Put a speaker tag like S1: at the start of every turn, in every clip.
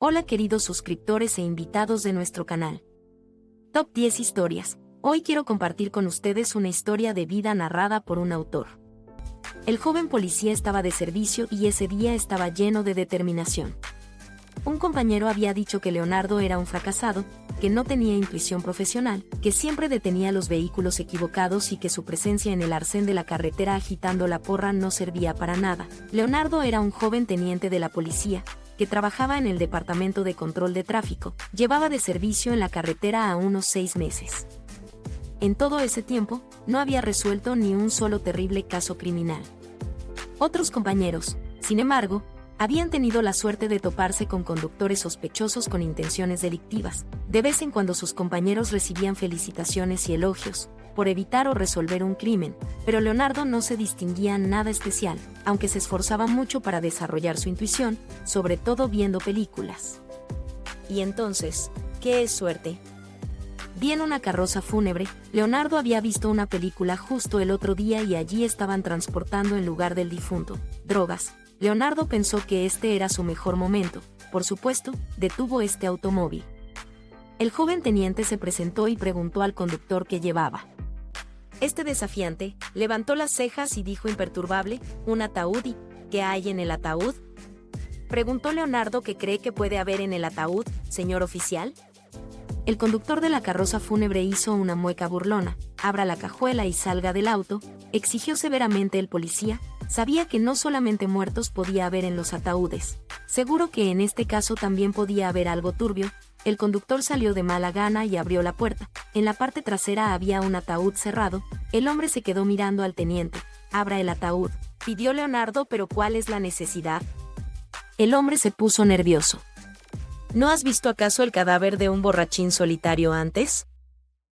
S1: Hola queridos suscriptores e invitados de nuestro canal. Top 10 historias. Hoy quiero compartir con ustedes una historia de vida narrada por un autor. El joven policía estaba de servicio y ese día estaba lleno de determinación. Un compañero había dicho que Leonardo era un fracasado, que no tenía intuición profesional, que siempre detenía los vehículos equivocados y que su presencia en el arcén de la carretera agitando la porra no servía para nada. Leonardo era un joven teniente de la policía, que trabajaba en el Departamento de Control de Tráfico, llevaba de servicio en la carretera a unos 6 meses. En todo ese tiempo, no había resuelto ni un solo terrible caso criminal. Otros compañeros, sin embargo, habían tenido la suerte de toparse con conductores sospechosos con intenciones delictivas. De vez en cuando sus compañeros recibían felicitaciones y elogios por evitar o resolver un crimen, pero Leonardo no se distinguía nada especial, aunque se esforzaba mucho para desarrollar su intuición, sobre todo viendo películas. Y entonces, ¿qué es suerte? Vi en una carroza fúnebre, Leonardo había visto una película justo el otro día y allí estaban transportando en lugar del difunto drogas. Leonardo pensó que este era su mejor momento. Por supuesto, detuvo este automóvil. El joven teniente se presentó y preguntó al conductor qué llevaba. Este desafiante levantó las cejas y dijo imperturbable: «Un ataúd. ¿Y qué hay en el ataúd?», preguntó Leonardo. «¿Qué cree que puede haber en el ataúd, señor oficial?». El conductor de la carroza fúnebre hizo una mueca burlona. «Abra la cajuela y salga del auto», exigió severamente el policía. Sabía que no solamente muertos podía haber en los ataúdes. Seguro que en este caso también podía haber algo turbio. El conductor salió de mala gana y abrió la puerta. En la parte trasera había un ataúd cerrado. El hombre se quedó mirando al teniente. «Abra el ataúd», pidió Leonardo. «¿Pero cuál es la necesidad?». El hombre se puso nervioso. «¿No has visto acaso el cadáver de un borrachín solitario antes?».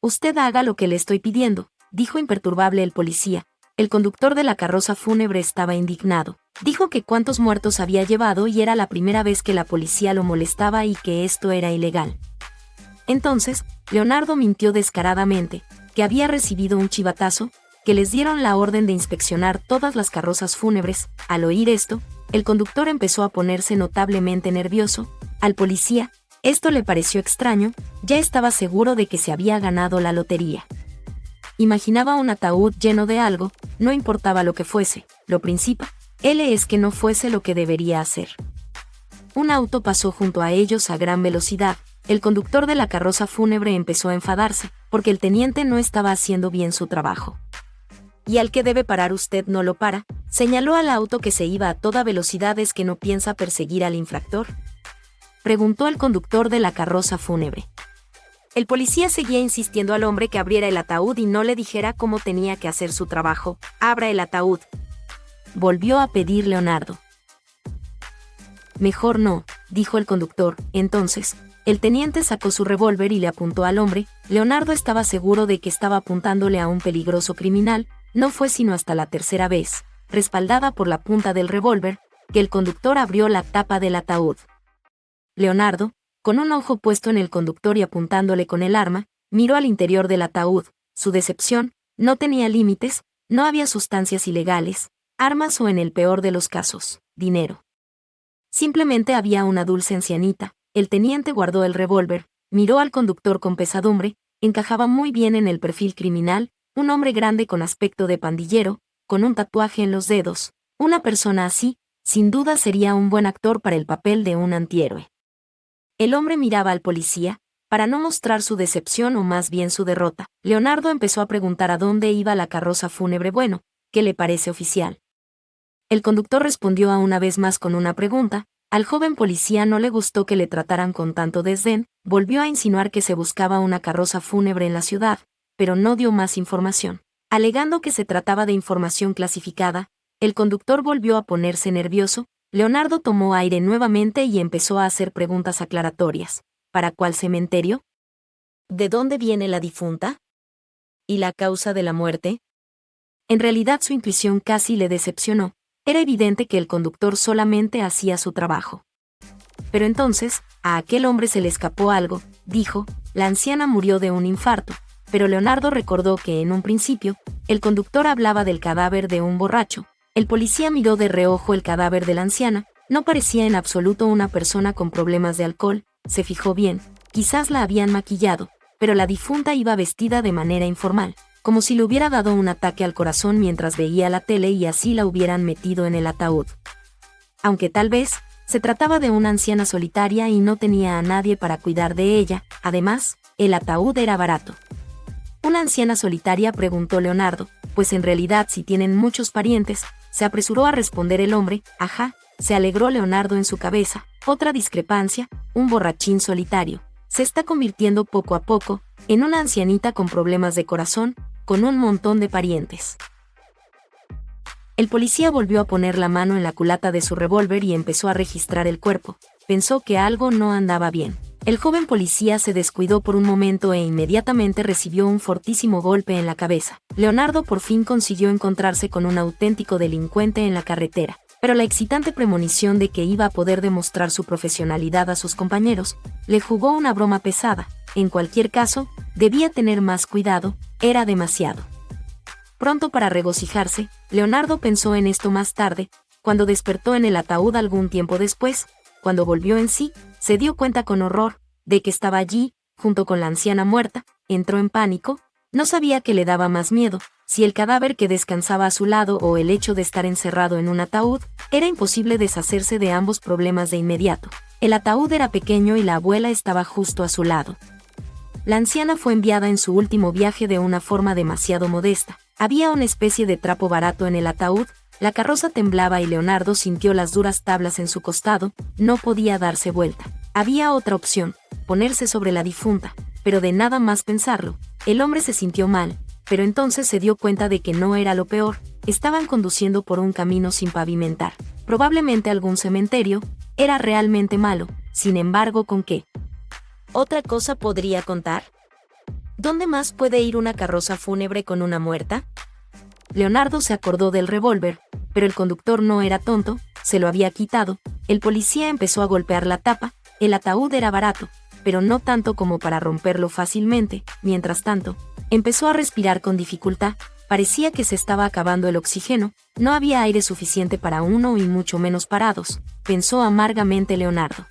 S1: «Usted haga lo que le estoy pidiendo», dijo imperturbable el policía. El conductor de la carroza fúnebre estaba indignado. Dijo que cuántos muertos había llevado y era la primera vez que la policía lo molestaba y que esto era ilegal. Entonces, Leonardo mintió descaradamente, que había recibido un chivatazo, que les dieron la orden de inspeccionar todas las carrozas fúnebres. Al oír esto, el conductor empezó a ponerse notablemente nervioso. Al policía, esto le pareció extraño, ya estaba seguro de que se había ganado la lotería. Imaginaba un ataúd lleno de algo, no importaba lo que fuese, lo principal es que no fuese lo que debería hacer. Un auto pasó junto a ellos a gran velocidad. El conductor de la carroza fúnebre empezó a enfadarse, porque el teniente no estaba haciendo bien su trabajo. «¿Y al que debe parar usted no lo para?», señaló al auto que se iba a toda velocidad. «¿Es que no piensa perseguir al infractor?», preguntó el conductor de la carroza fúnebre. El policía seguía insistiendo al hombre que abriera el ataúd y no le dijera cómo tenía que hacer su trabajo. «Abra el ataúd», volvió a pedir Leonardo. «Mejor no», dijo el conductor. Entonces, el teniente sacó su revólver y le apuntó al hombre. Leonardo estaba seguro de que estaba apuntándole a un peligroso criminal. No fue sino hasta la tercera vez, respaldada por la punta del revólver, que el conductor abrió la tapa del ataúd. Leonardo, con un ojo puesto en el conductor y apuntándole con el arma, miró al interior del ataúd. Su decepción no tenía límites. No había sustancias ilegales, armas o, en el peor de los casos, dinero. Simplemente había una dulce ancianita. El teniente guardó el revólver, miró al conductor con pesadumbre. Encajaba muy bien en el perfil criminal, un hombre grande con aspecto de pandillero, con un tatuaje en los dedos. Una persona así, sin duda sería un buen actor para el papel de un antihéroe. El hombre miraba al policía, para no mostrar su decepción o más bien su derrota. Leonardo empezó a preguntar a dónde iba la carroza fúnebre. «Bueno, ¿qué le parece, oficial?». El conductor respondió a una vez más con una pregunta. Al joven policía no le gustó que le trataran con tanto desdén. Volvió a insinuar que se buscaba una carroza fúnebre en la ciudad, pero no dio más información. Alegando que se trataba de información clasificada, el conductor volvió a ponerse nervioso. Leonardo tomó aire nuevamente y empezó a hacer preguntas aclaratorias. «¿Para cuál cementerio? ¿De dónde viene la difunta? ¿Y la causa de la muerte?». En realidad su intuición casi le decepcionó. Era evidente que el conductor solamente hacía su trabajo. Pero entonces, a aquel hombre se le escapó algo. Dijo: «La anciana murió de un infarto». Pero Leonardo recordó que en un principio, el conductor hablaba del cadáver de un borracho. El policía miró de reojo el cadáver de la anciana, No parecía en absoluto una persona con problemas de alcohol, se fijó bien, quizás la habían maquillado, pero la difunta iba vestida de manera informal, como si le hubiera dado un ataque al corazón mientras veía la tele y así la hubieran metido en el ataúd. Aunque tal vez se trataba de una anciana solitaria y no tenía a nadie para cuidar de ella, además, el ataúd era barato. ¿Una anciana solitaria?, preguntó Leonardo, pues en realidad si tienen muchos parientes, se apresuró a responder el hombre. Ajá, se alegró Leonardo en su cabeza, otra discrepancia, un borrachín solitario. Se está convirtiendo poco a poco en una ancianita con problemas de corazón, con un montón de parientes. El policía volvió a poner la mano en la culata de su revólver y empezó a registrar el cuerpo. Pensó que algo no andaba bien. El joven policía se descuidó por un momento e inmediatamente recibió un fortísimo golpe en la cabeza. Leonardo por fin consiguió encontrarse con un auténtico delincuente en la carretera, pero la excitante premonición de que iba a poder demostrar su profesionalidad a sus compañeros le jugó una broma pesada. En cualquier caso, debía tener más cuidado, era demasiado pronto para regocijarse. Leonardo pensó en esto más tarde, cuando despertó en el ataúd algún tiempo después. Cuando volvió en sí, se dio cuenta con horror de que estaba allí, junto con la anciana muerta. Entró en pánico, no sabía qué le daba más miedo, si el cadáver que descansaba a su lado o el hecho de estar encerrado en un ataúd. Era imposible deshacerse de ambos problemas de inmediato. El ataúd era pequeño y la abuela estaba justo a su lado. La anciana fue enviada en su último viaje de una forma demasiado modesta. Había una especie de trapo barato en el ataúd. La carroza temblaba y Leonardo sintió las duras tablas en su costado. No podía darse vuelta. Había otra opción, ponerse sobre la difunta, pero de nada más pensarlo, el hombre se sintió mal, pero entonces se dio cuenta de que no era lo peor. Estaban conduciendo por un camino sin pavimentar, probablemente algún cementerio. Era realmente malo. Sin embargo, ¿con qué otra cosa podría contar? ¿Dónde más puede ir una carroza fúnebre con una muerta? Leonardo se acordó del revólver, pero el conductor no era tonto, se lo había quitado. El policía empezó a golpear la tapa. El ataúd era barato, pero no tanto como para romperlo fácilmente. Mientras tanto, empezó a respirar con dificultad. Parecía que se estaba acabando el oxígeno. No había aire suficiente para uno y mucho menos parados, pensó amargamente Leonardo.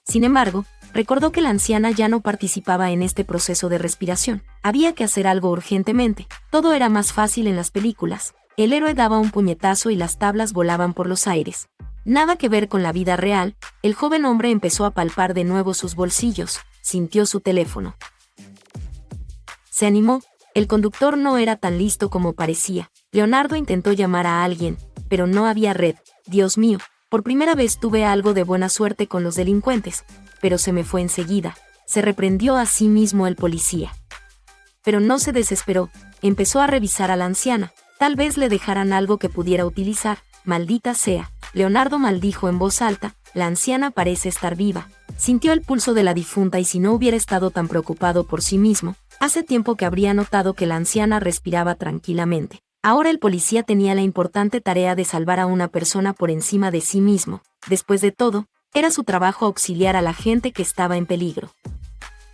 S1: Sin embargo, recordó que la anciana ya no participaba en este proceso de respiración. Había que hacer algo urgentemente. Todo era más fácil en las películas. El héroe daba un puñetazo y las tablas volaban por los aires. Nada que ver con la vida real. El joven hombre empezó a palpar de nuevo sus bolsillos. Sintió su teléfono. Se animó. El conductor no era tan listo como parecía. Leonardo intentó llamar a alguien, pero no había red. Dios mío, por primera vez tuve algo de buena suerte con los delincuentes, pero se me fue enseguida. Se reprendió a sí mismo el policía. Pero no se desesperó. Empezó a revisar a la anciana. Tal vez le dejaran algo que pudiera utilizar. Maldita sea. Leonardo maldijo en voz alta. La anciana parece estar viva. Sintió el pulso de la difunta y si no hubiera estado tan preocupado por sí mismo, hace tiempo que habría notado que la anciana respiraba tranquilamente. Ahora el policía tenía la importante tarea de salvar a una persona por encima de sí mismo. Después de todo, era su trabajo auxiliar a la gente que estaba en peligro.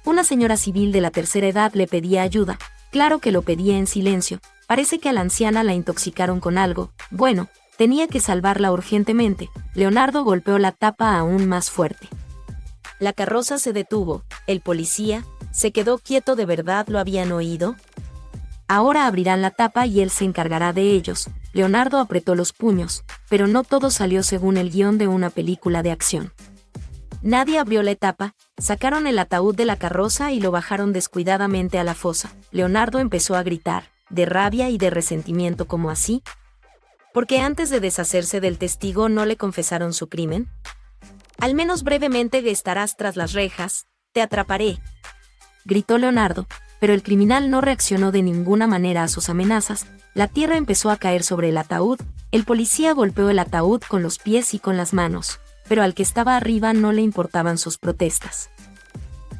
S1: Una señora civil de la tercera edad le pedía ayuda. Claro que lo pedía en silencio. Parece que a la anciana la intoxicaron con algo. Bueno, tenía que salvarla urgentemente. Leonardo golpeó la tapa aún más fuerte. La carroza se detuvo. El policía se quedó quieto. ¿De verdad lo habían oído? Ahora abrirán la tapa y él se encargará de ellos. Leonardo apretó los puños, pero no todo salió según el guión de una película de acción. Nadie abrió la tapa, sacaron el ataúd de la carroza y lo bajaron descuidadamente a la fosa. Leonardo empezó a gritar, de rabia y de resentimiento. ¿Cómo así? ¿Porque antes de deshacerse del testigo no le confesaron su crimen? Al menos brevemente estarás tras las rejas, te atraparé, gritó Leonardo, pero el criminal no reaccionó de ninguna manera a sus amenazas. La tierra empezó a caer sobre el ataúd. El policía golpeó el ataúd con los pies y con las manos, pero al que estaba arriba no le importaban sus protestas.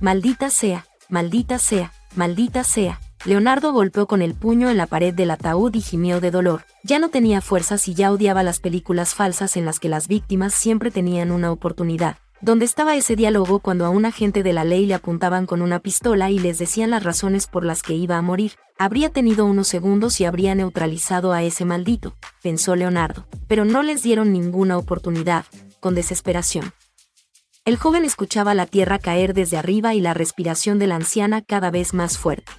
S1: Maldita sea, maldita sea, maldita sea. Leonardo golpeó con el puño en la pared del ataúd y gimió de dolor. Ya no tenía fuerzas y ya odiaba las películas falsas en las que las víctimas siempre tenían una oportunidad. ¿Dónde estaba ese diálogo cuando a un agente de la ley le apuntaban con una pistola y les decían las razones por las que iba a morir? Habría tenido unos segundos y habría neutralizado a ese maldito, pensó Leonardo. Pero no les dieron ninguna oportunidad. con desesperación. El joven escuchaba la tierra caer desde arriba y la respiración de la anciana cada vez más fuerte.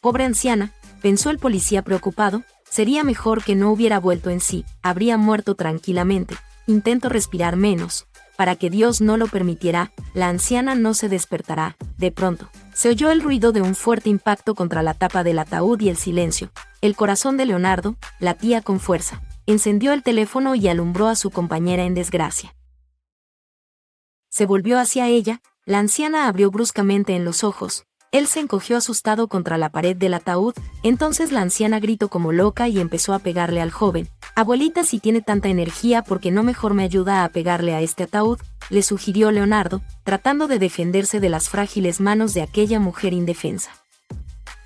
S1: Pobre anciana, pensó el policía preocupado, sería mejor que no hubiera vuelto en sí, habría muerto tranquilamente. Intento respirar menos, para que Dios no lo permitiera, la anciana no se despertará. De pronto, se oyó el ruido de un fuerte impacto contra la tapa del ataúd y el silencio. El corazón de Leonardo latía con fuerza. Encendió el teléfono y alumbró a su compañera en desgracia. Se volvió hacia ella, la anciana abrió bruscamente en los ojos. Él se encogió asustado contra la pared del ataúd, entonces la anciana gritó como loca y empezó a pegarle al joven. «Abuelita, si tiene tanta energía, ¿por qué no mejor me ayuda a pegarle a este ataúd?», le sugirió Leonardo, tratando de defenderse de las frágiles manos de aquella mujer indefensa.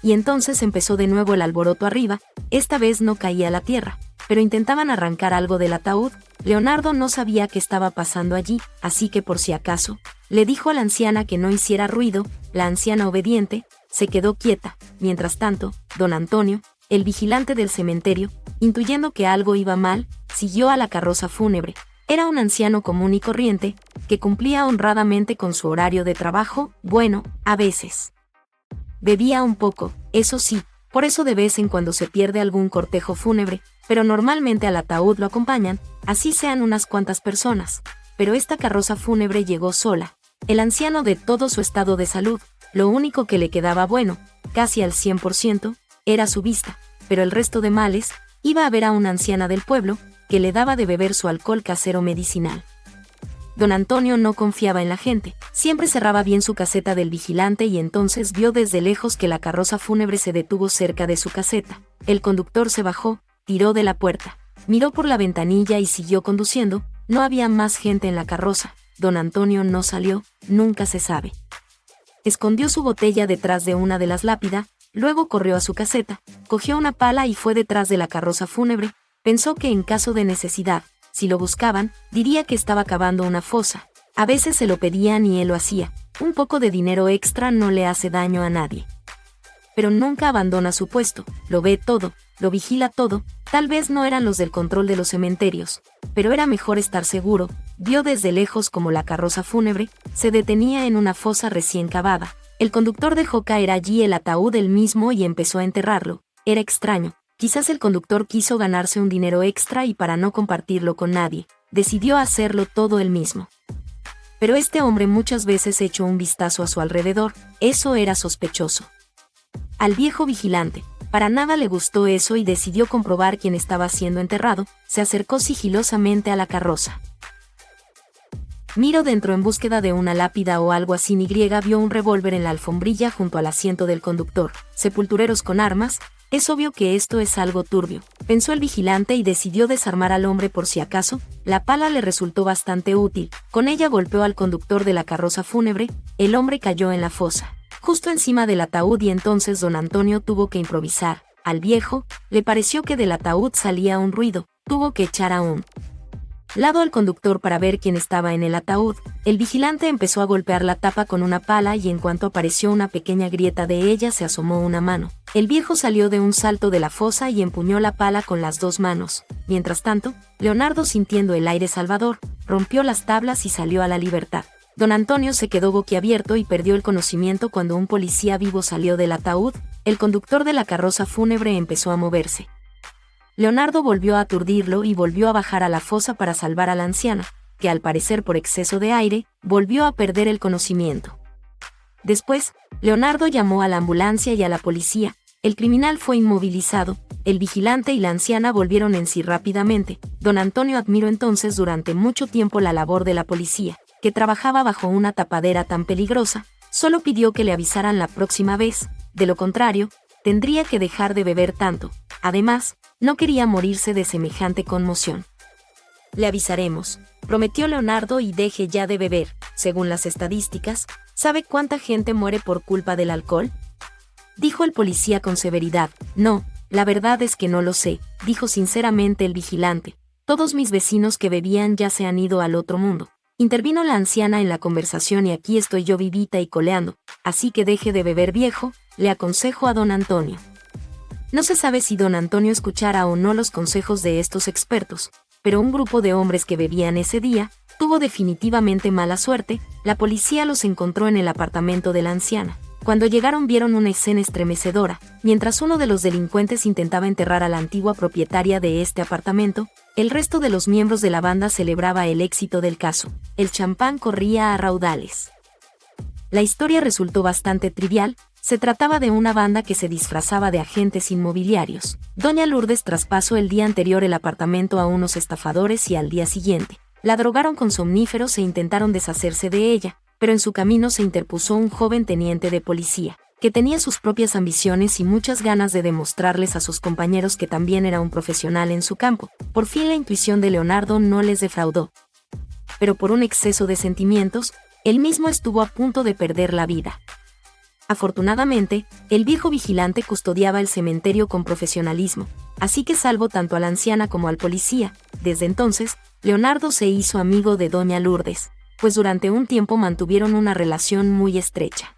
S1: Y entonces empezó de nuevo el alboroto arriba, esta vez no caía la tierra, pero intentaban arrancar algo del ataúd. Leonardo no sabía qué estaba pasando allí, así que por si acaso, le dijo a la anciana que no hiciera ruido. La anciana, obediente, se quedó quieta. Mientras tanto, don Antonio, el vigilante del cementerio, intuyendo que algo iba mal, siguió a la carroza fúnebre. Era un anciano común y corriente, que cumplía honradamente con su horario de trabajo. Bueno, a veces bebía un poco, eso sí, por eso de vez en cuando se pierde algún cortejo fúnebre, pero normalmente al ataúd lo acompañan, así sean unas cuantas personas. Pero esta carroza fúnebre llegó sola. El anciano, de todo su estado de salud, lo único que le quedaba bueno, casi al 100%, era su vista, pero el resto de males, iba a ver a una anciana del pueblo, que le daba de beber su alcohol casero medicinal. Don Antonio no confiaba en la gente, siempre cerraba bien su caseta del vigilante y entonces vio desde lejos que la carroza fúnebre se detuvo cerca de su caseta. El conductor se bajó, tiró de la puerta, miró por la ventanilla y siguió conduciendo. No había más gente en la carroza. Don Antonio no salió, nunca se sabe. Escondió su botella detrás de una de las lápidas, luego corrió a su caseta, cogió una pala y fue detrás de la carroza fúnebre. Pensó que en caso de necesidad, si lo buscaban, diría que estaba cavando una fosa. A veces se lo pedían y él lo hacía. Un poco de dinero extra no le hace daño a nadie. Pero nunca abandona su puesto, lo ve todo, lo vigila todo. Tal vez no eran los del control de los cementerios, pero era mejor estar seguro. Vio desde lejos como la carroza fúnebre se detenía en una fosa recién cavada. El conductor dejó caer allí el ataúd él mismo y empezó a enterrarlo. Era extraño. Quizás el conductor quiso ganarse un dinero extra y para no compartirlo con nadie, decidió hacerlo todo él mismo. Pero este hombre muchas veces echó un vistazo a su alrededor. Eso era sospechoso. Al viejo vigilante para nada le gustó eso y decidió comprobar quién estaba siendo enterrado. Se acercó sigilosamente a la carroza. Miró dentro en búsqueda de una lápida o algo así. Vio un revólver en la alfombrilla junto al asiento del conductor. Sepultureros con armas. Es obvio que esto es algo turbio, pensó el vigilante y decidió desarmar al hombre por si acaso. La pala le resultó bastante útil. Con ella golpeó al conductor de la carroza fúnebre. El hombre cayó en la fosa, justo encima del ataúd, y entonces don Antonio tuvo que improvisar. Al viejo le pareció que del ataúd salía un ruido. Tuvo que echar a un lado al conductor para ver quién estaba en el ataúd. El vigilante empezó a golpear la tapa con una pala y en cuanto apareció una pequeña grieta de ella se asomó una mano. El viejo salió de un salto de la fosa y empuñó la pala con las dos manos. Mientras tanto, Leonardo, sintiendo el aire salvador, rompió las tablas y salió a la libertad. Don Antonio se quedó boquiabierto y perdió el conocimiento cuando un policía vivo salió del ataúd. El conductor de la carroza fúnebre empezó a moverse. Leonardo volvió a aturdirlo y volvió a bajar a la fosa para salvar a la anciana, que al parecer por exceso de aire, volvió a perder el conocimiento. Después, Leonardo llamó a la ambulancia y a la policía. El criminal fue inmovilizado. El vigilante y la anciana volvieron en sí rápidamente. Don Antonio admiró entonces durante mucho tiempo la labor de la policía, que trabajaba bajo una tapadera tan peligrosa. Solo pidió que le avisaran la próxima vez. De lo contrario, tendría que dejar de beber tanto. Además, no quería morirse de semejante conmoción. Le avisaremos, prometió Leonardo, y deje ya de beber. Según las estadísticas, ¿sabe cuánta gente muere por culpa del alcohol?, dijo el policía con severidad. No, la verdad es que no lo sé, dijo sinceramente el vigilante. Todos mis vecinos que bebían ya se han ido al otro mundo. Intervino la anciana en la conversación y aquí estoy yo vivita y coleando. Así que deje de beber, viejo, le aconsejó a don Antonio. No se sabe si don Antonio escuchara o no los consejos de estos expertos, pero un grupo de hombres que bebían ese día tuvo definitivamente mala suerte. La policía los encontró en el apartamento de la anciana. Cuando llegaron vieron una escena estremecedora. Mientras uno de los delincuentes intentaba enterrar a la antigua propietaria de este apartamento, el resto de los miembros de la banda celebraba el éxito del caso. El champán corría a raudales. La historia resultó bastante trivial. Se trataba de una banda que se disfrazaba de agentes inmobiliarios. Doña Lourdes traspasó el día anterior el apartamento a unos estafadores y al día siguiente la drogaron con somníferos e intentaron deshacerse de ella, pero en su camino se interpuso un joven teniente de policía, que tenía sus propias ambiciones y muchas ganas de demostrarles a sus compañeros que también era un profesional en su campo. Por fin la intuición de Leonardo no les defraudó. Pero por un exceso de sentimientos, él mismo estuvo a punto de perder la vida. Afortunadamente, el viejo vigilante custodiaba el cementerio con profesionalismo, así que salvó tanto a la anciana como al policía. Desde entonces, Leonardo se hizo amigo de Doña Lourdes, pues durante un tiempo mantuvieron una relación muy estrecha.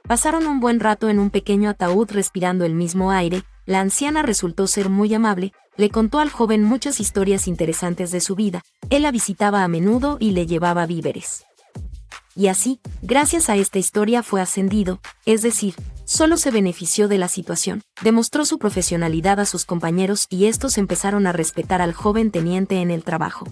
S1: Pasaron un buen rato en un pequeño ataúd respirando el mismo aire. La anciana resultó ser muy amable, le contó al joven muchas historias interesantes de su vida, él la visitaba a menudo y le llevaba víveres. Y así, gracias a esta historia fue ascendido, es decir, solo se benefició de la situación, demostró su profesionalidad a sus compañeros y estos empezaron a respetar al joven teniente en el trabajo.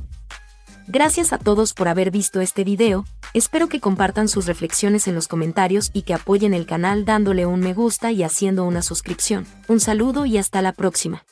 S1: Gracias a todos por haber visto este video, espero que compartan sus reflexiones en los comentarios y que apoyen el canal dándole un me gusta y haciendo una suscripción. Un saludo y hasta la próxima.